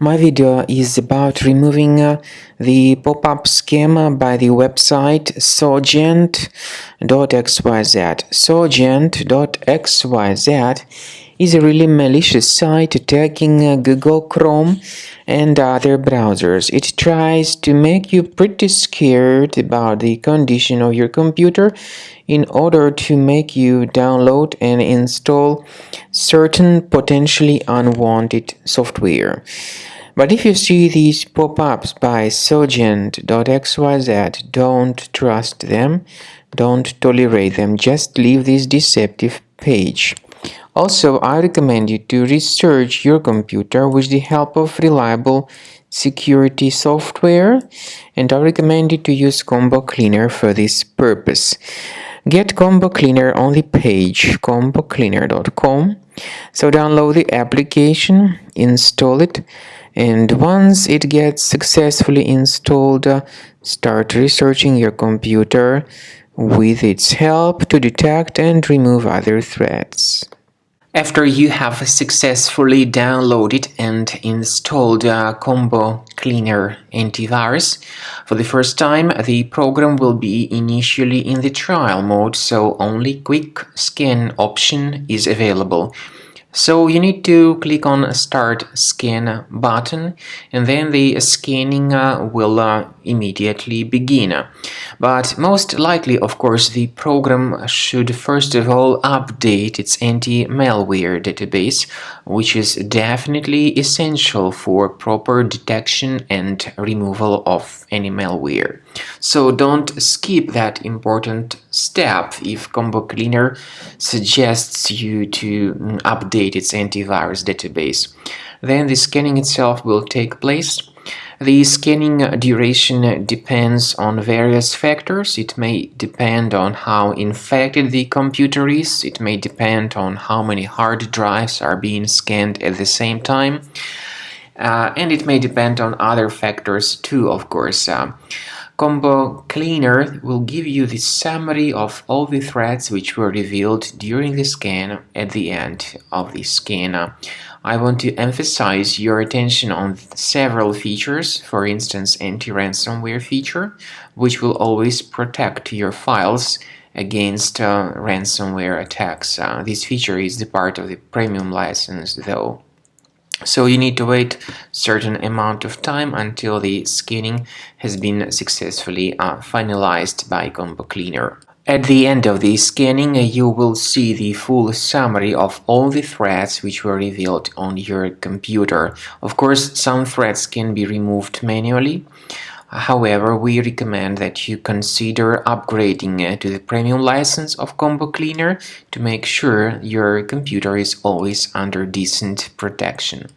My video is about removing the pop-up scam by the website Sojent.xyz. Sojent.xyz is a really malicious site attacking Google Chrome and other browsers. It tries to make you pretty scared about the condition of your computer in order to make you download and install certain potentially unwanted software. But if you see these pop-ups by Sojent.xyz, don't trust them, don't tolerate them, just leave this deceptive page. Also, I recommend you to research your computer with the help of reliable security software, and I recommend you to use Combo Cleaner for this purpose. Get Combo Cleaner on the page combocleaner.com. So download the application, install it, and once it gets successfully installed, start researching your computer with its help to detect and remove other threats. After you have successfully downloaded and installed Combo Cleaner antivirus, for the first time the program will be initially in the trial mode, so only quick scan option is available. So you need to click on Start Scan button, and then the scanning will immediately begin. But most likely, of course, the program should first of all update its anti-malware database, which is definitely essential for proper detection and removal of any malware. So don't skip that important step if Combo Cleaner suggests you to update its antivirus database. Then the scanning itself will take place. The scanning duration depends on various factors. It may depend on how infected the computer is. It may depend on how many hard drives are being scanned at the same time. And it may depend on other factors too, of course. Combo Cleaner will give you the summary of all the threats which were revealed during the scan at the end of the scan. I want to emphasize your attention on several features, for instance anti-ransomware feature, which will always protect your files against ransomware attacks. This feature is the part of the premium license though. So you need to wait a certain amount of time until the scanning has been successfully finalized by Combo Cleaner. At the end of the scanning, you will see the full summary of all the threats which were revealed on your computer. Of course, some threats can be removed manually. However, we recommend that you consider upgrading to the premium license of Combo Cleaner to make sure your computer is always under decent protection.